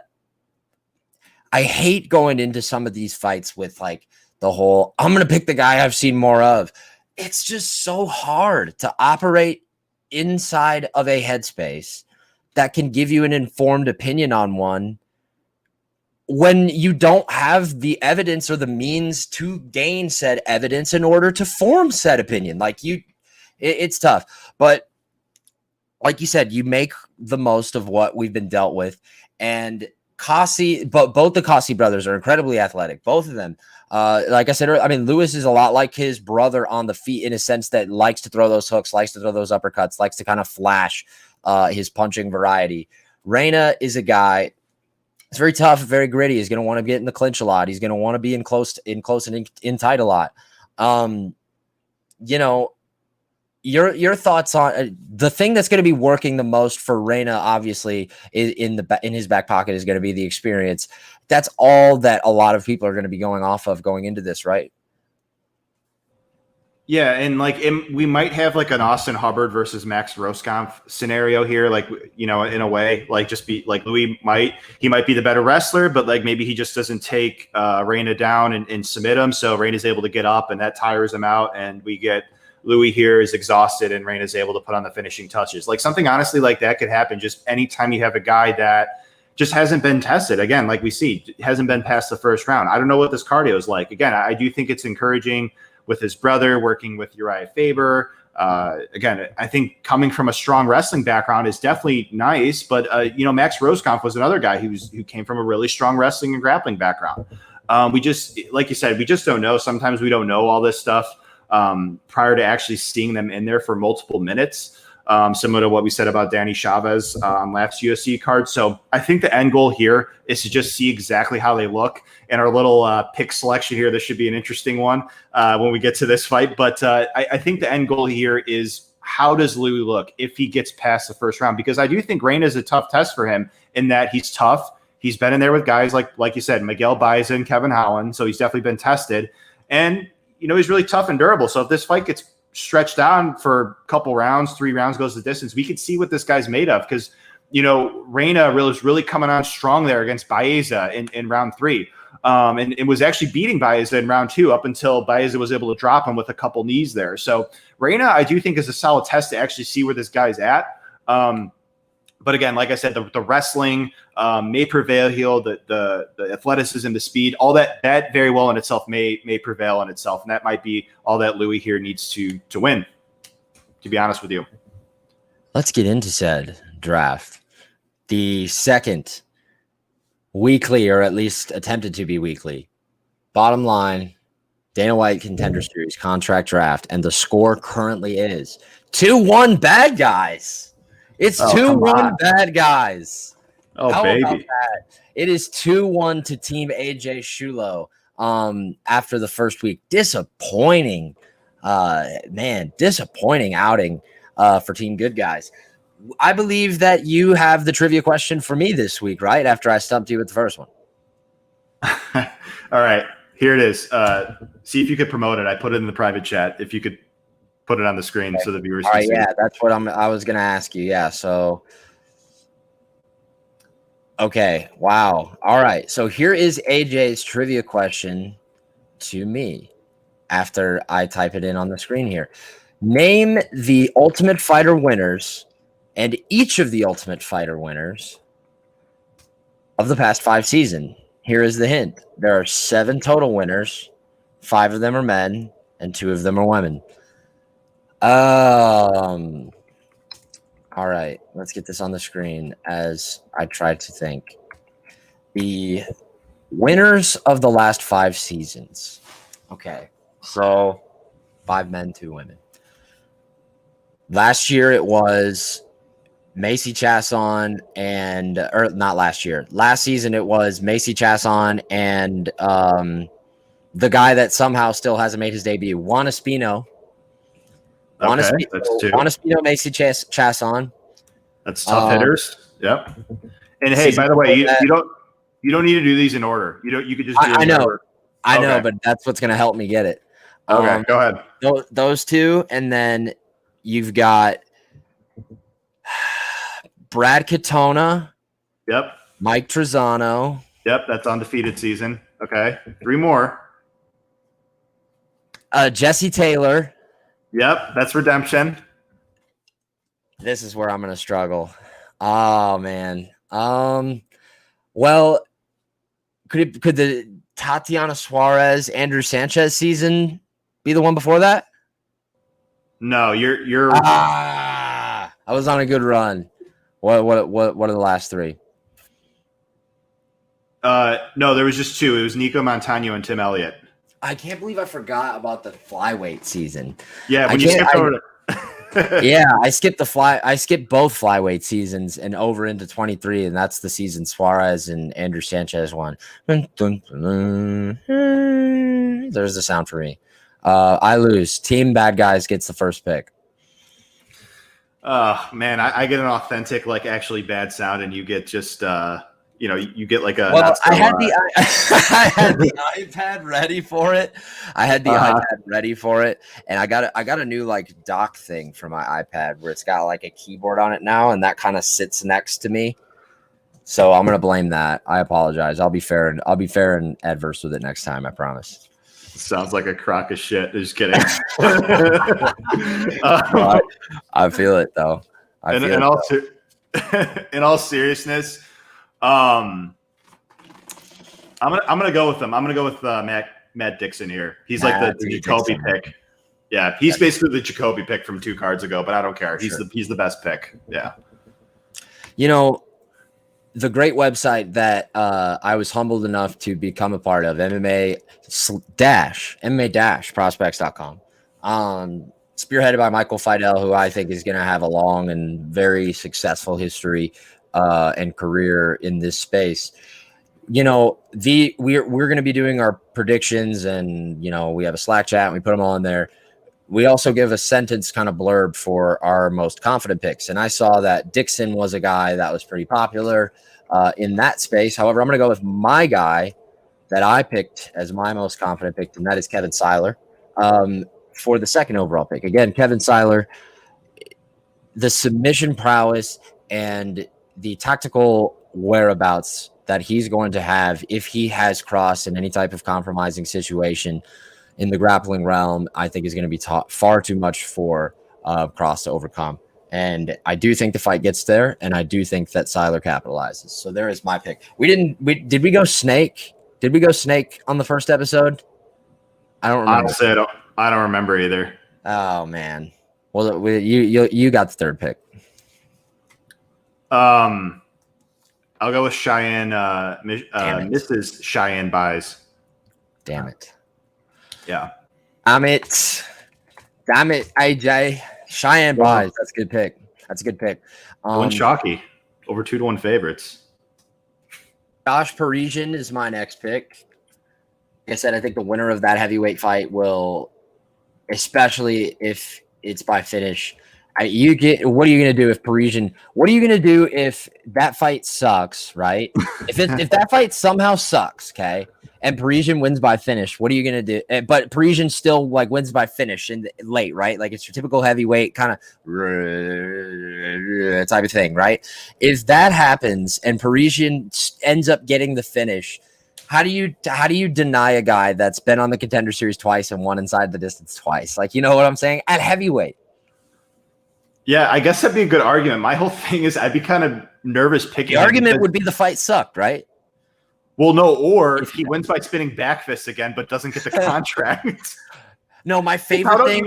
I hate going into some of these fights with like the whole I'm going to pick the guy I've seen more of. It's just so hard to operate inside of a headspace that can give you an informed opinion on one when you don't have the evidence or the means to gain said evidence in order to form said opinion. Like it's tough, but like you said, you make the most of what we've been dealt with. And Cossie, but both the Cossie brothers are incredibly athletic. Both of them. Like I said, I mean, Lewis is a lot like his brother on the feet in a sense that likes to throw those hooks, likes to throw those uppercuts, likes to kind of flash his punching variety. Reina is a guy It's very tough, very gritty. He's going to want to get in the clinch a lot. He's going to want to be in close and in tight a lot. You know, your thoughts on the thing that's going to be working the most for Reina, obviously, in his back pocket is going to be the experience. That's all that a lot of people are going to be going off of going into this, right? Yeah, and like we might have like an Austin Hubbard versus Max Roskamp scenario here, like, you know, in a way, like just be like Louis might be the better wrestler, but like maybe he just doesn't take Reina down and submit him, so Reina's able to get up and that tires him out, and we get Louis here is exhausted and Reina's able to put on the finishing touches. Like something honestly like that could happen just anytime you have a guy that just hasn't been tested. Again, like we see, hasn't been past the first round. I don't know what this cardio is like. Again, I do think it's encouraging with his brother, working with Uriah Faber. Again, I think coming from a strong wrestling background is definitely nice, but you know, Max Roskamp was another guy who came from a really strong wrestling and grappling background. We just, like you said, we just don't know. Sometimes we don't know all this stuff prior to actually seeing them in there for multiple minutes. Similar to what we said about Danny Chavez on last UFC card. So I think the end goal here is to just see exactly how they look. And our little pick selection here, this should be an interesting one when we get to this fight. But I think the end goal here is, how does Louis look if he gets past the first round? Because I do think Reina is a tough test for him in that he's tough. He's been in there with guys like you said, Miguel Baeza and Kevin Holland. So he's definitely been tested. And, you know, he's really tough and durable. So if this fight gets stretched down for a couple rounds, 3 rounds goes the distance, we could see what this guy's made of. Because, you know, Reina was really coming on strong there against Baeza in round 3. And it was actually beating Baeza in round 2 up until Baeza was able to drop him with a couple knees there. So Reina, I do think, is a solid test to actually see where this guy's at. But again, like I said, the wrestling may prevail here, the athleticism, the speed, all that very well in itself may prevail in itself. And that might be all that Louis here needs to win, to be honest with you. Let's get into said draft. The second weekly, or at least attempted to be weekly, bottom line, Dana White Contender Series contract draft. And the score currently is 2-1 bad guys. It's 2-1 bad guys. Oh, how baby. It is 2-1 to Team AJ Schullo after the first week. Disappointing outing for Team Good Guys. I believe that you have the trivia question for me this week, right? After I stumped you with the first one. All right, here it is. See if you could promote it. I put it in the private chat. If you could put it on the screen so the viewers can see. Yeah, that's what I was going to ask you. Yeah, so okay, wow. All right, so here is AJ's trivia question to me after I type it in on the screen here. Name the Ultimate Fighter winners and each of the Ultimate Fighter winners of the past 5 seasons. Here is the hint. There are 7 total winners. 5 of them are men and 2 of them are women. All right, let's get this on the screen as I try to think. The winners of the last 5 seasons. Okay, so 5 men, 2 women. Last year it was Macy Chasson or not last year. Last season it was Macy Chasson and the guy that somehow still hasn't made his debut, Juan Espino. Okay, that's 2. Juan Espino, Macy Chasson. That's tough hitters. Yep. And hey, by the way, you don't need to do these in order. You could just do I know. I know, but that's what's going to help me get it. Okay, go ahead. Those 2, and then you've got Brad Katona. Yep. Mike Trezano. Yep, that's undefeated season. Okay, 3 more. Jesse Taylor. Yep, that's redemption. This is where I'm going to struggle. Oh, man. Well, could the Tatiana Suarez, Andrew Sanchez season be the one before that? No, you're. I was on a good run. What are the last 3? No, there was just 2. It was Nico Montano and Tim Elliott. I can't believe I forgot about the flyweight season. Yeah, when you skipped over to Yeah, I skipped both flyweight seasons and over into 23, and that's the season Suarez and Andrew Sanchez won. There's the sound for me. I lose. Team Bad Guys gets the first pick. Oh man, I get an authentic, like actually bad sound, and you get just you get like a. Well, I had the iPad ready for it. iPad ready for it, and I got a new like dock thing for my iPad where it's got like a keyboard on it now, and that kind of sits next to me. So I'm gonna blame that. I apologize. I'll be fair and adverse with it next time. I promise. Sounds like a crock of shit. Just kidding. I feel it though. In all seriousness, I'm gonna go with him. I'm gonna go with Matt Dixon here. He's like the Jacoby pick. Yeah, he's basically the Jacoby pick from 2 cards ago, but I don't care. He's the best pick. Yeah. You know, the great website that I was humbled enough to become a part of, MMA-prospects.com. Spearheaded by Michael Fidel, who I think is going to have a long and very successful history and career in this space. You know, we're going to be doing our predictions, and you know, we have a Slack chat and we put them all in there. We also give a sentence kind of blurb for our most confident picks. And I saw that Dixon was a guy that was pretty popular in that space. However, I'm going to go with my guy that I picked as my most confident pick, and that is Kevin Siler for the second overall pick. Again, Kevin Siler, the submission prowess and the tactical whereabouts that he's going to have if he has crossed in any type of compromising situation in the grappling realm, I think is going to be far too much for Cross to overcome. And I do think the fight gets there, and I do think that Siler capitalizes. So there is my pick. Did we go snake? Did we go snake on the first episode? I don't remember. Honestly, I don't remember either. Oh man. Well, you got the third pick. I'll go with Cheyenne. Mrs. Cheyenne buys. Damn it. Yeah. Damn it, AJ. Cheyenne buys. That's a good pick. Win Shockey over 2-1 favorites. Josh Parisian is my next pick. Like I said, I think the winner of that heavyweight fight will, especially if it's by finish. What are you going to do if Parisian? What are you going to do if that fight sucks? Right? if that fight somehow sucks, okay, and Parisian wins by finish, what are you going to do? But Parisian still like wins by finish in late, right? Like it's your typical heavyweight kind of type of thing, right? If that happens and Parisian ends up getting the finish, how do you deny a guy that's been on the Contender Series twice and won inside the distance twice? Like, you know what I'm saying? At heavyweight. Yeah, I guess that'd be a good argument. My whole thing is I'd be kind of nervous picking. The argument would be the fight sucked, right? Well, no, or if he wins by spinning back fists again, but doesn't get the contract. No, my favorite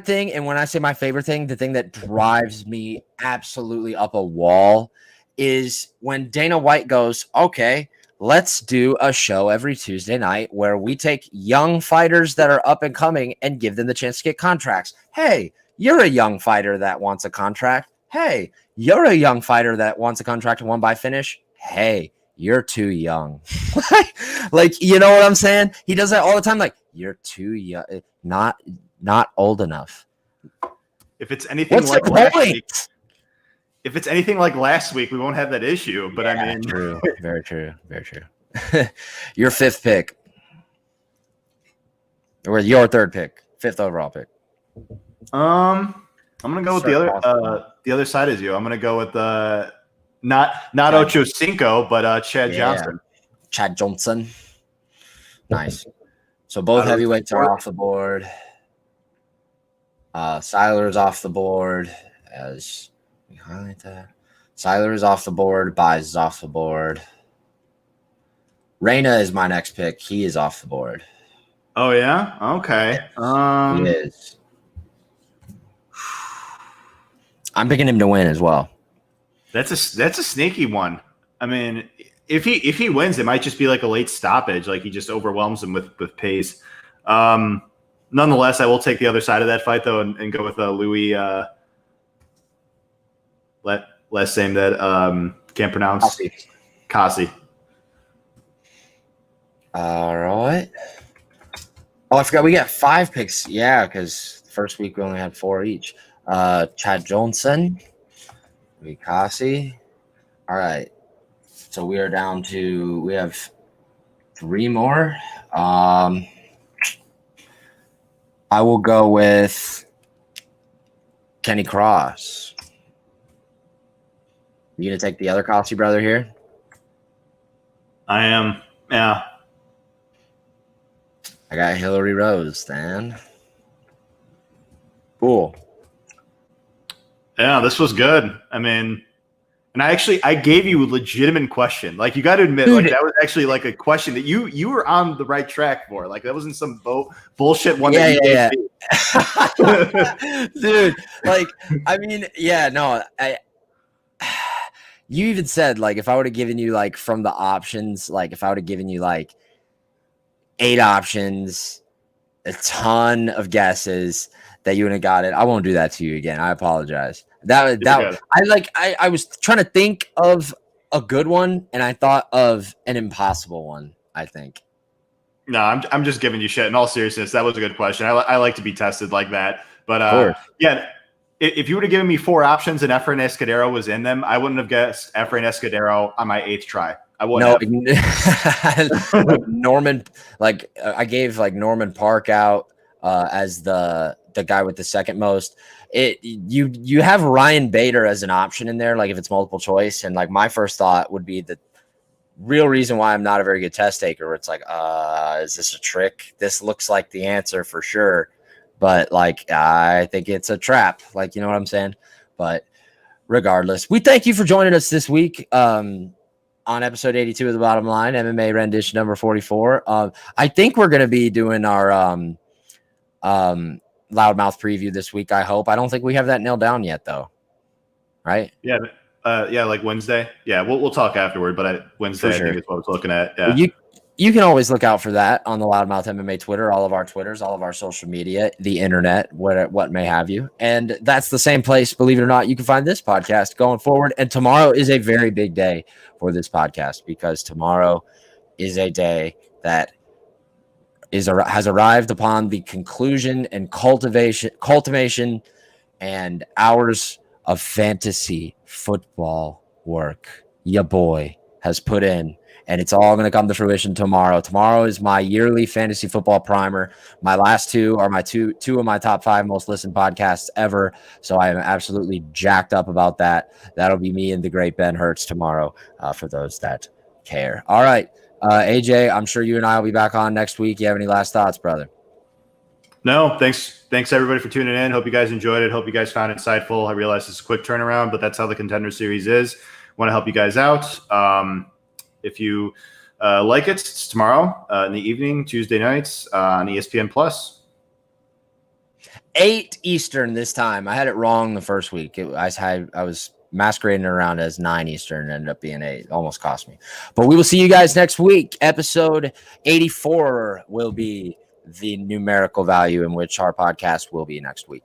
thing, and when I say my favorite thing, the thing that drives me absolutely up a wall is when Dana White goes, okay, let's do a show every Tuesday night where we take young fighters that are up and coming and give them the chance to get contracts. Hey, you're a young fighter that wants a contract. Hey, you're a young fighter that wants a contract and won by finish. Hey, you're too young. Like, you know what I'm saying? He does that all the time. Like, you're too young, not old enough. If it's anything like last week, we won't have that issue. But yeah, I mean, true. Very true. Your fifth pick, or your third pick, fifth overall pick. I'm gonna go with the other side as you. I'm gonna go with not Ocho Cinco, but Chad Johnson. Chad Johnson. Nice. So both heavyweights are off the board. Siler is off the board. As we highlight that, Siler is off the board. Buys is off the board. Reina is my next pick. He is off the board. Oh yeah. Okay. He is. I'm picking him to win as well. That's a sneaky one. I mean, if he wins, it might just be like a late stoppage, like he just overwhelms him with pace. Nonetheless, I will take the other side of that fight though, and go with Louis. Last name that can't pronounce. Kasi. All right. Oh, I forgot we got 5 picks. Yeah, because first week we only had 4 each. Chad Johnson, Kasi. All right. So we are down to, we have 3 more. I will go with Kenny Cross. You gonna take the other Kasi brother here? I am. Yeah. I got Hillary Rose, Dan. Cool. Yeah, this was good. I mean, and I gave you a legitimate question. Like, you got to admit, Dude, like, that was actually like a question that you were on the right track for. Like, that wasn't some bullshit one. Yeah. Dude, like, I mean, yeah, no, you even said, like, if I would have given you, like, from the options, like, if I would have given you, like, 8 options, a ton of guesses that you wouldn't have got it. I won't do that to you again. I apologize. I was trying to think of a good one, and I thought of an impossible one, I think. No, I'm just giving you shit. In all seriousness, that was a good question. I like to be tested like that. But yeah, if you would have given me 4 options and Efrain Escudero was in them, I wouldn't have guessed Efrain Escudero on my 8th try. I wouldn't have. Like Norman, like I gave like Norman Park out as the guy with the second most. You have Ryan Bader as an option in there, like if it's multiple choice, and like my first thought would be the real reason why I'm not a very good test taker, where it's like, is this a trick? This looks like the answer for sure, but like I think it's a trap. Like, you know what I'm saying? But regardless, we thank you for joining us this week. On episode 82 of The Bottom Line, MMA rendition number 44. I think we're going to be doing our loudmouth preview this week, I hope. I don't think we have that nailed down yet, though. Right? Yeah. Like Wednesday. Yeah, we'll talk afterward, but Wednesday, sure. I think is what I was looking at. Yeah. Well, you can always look out for that on the Loudmouth MMA Twitter, all of our Twitters, all of our social media, the internet, what may have you. And that's the same place, believe it or not, you can find this podcast going forward. And tomorrow is a very big day for this podcast, because tomorrow is a day that has arrived upon the conclusion and cultivation and hours of fantasy football work ya boy has put in. And it's all going to come to fruition tomorrow. Tomorrow is my yearly fantasy football primer. My last 2 are my two of my top 5 most listened podcasts ever. So I am absolutely jacked up about that. That'll be me and the great Ben Hertz tomorrow, for those that care. All right, AJ, I'm sure you and I will be back on next week. You have any last thoughts, brother? No, thanks everybody for tuning in. Hope you guys enjoyed it. Hope you guys found it insightful. I realize it's a quick turnaround, but that's how the Contender series is. Want to help you guys out. If you like it, it's tomorrow in the evening, Tuesday nights on ESPN Plus. 8 Eastern this time. I had it wrong the first week. I was masquerading around as 9 Eastern and ended up being 8. Almost cost me. But we will see you guys next week. Episode 84 will be the numerical value in which our podcast will be next week.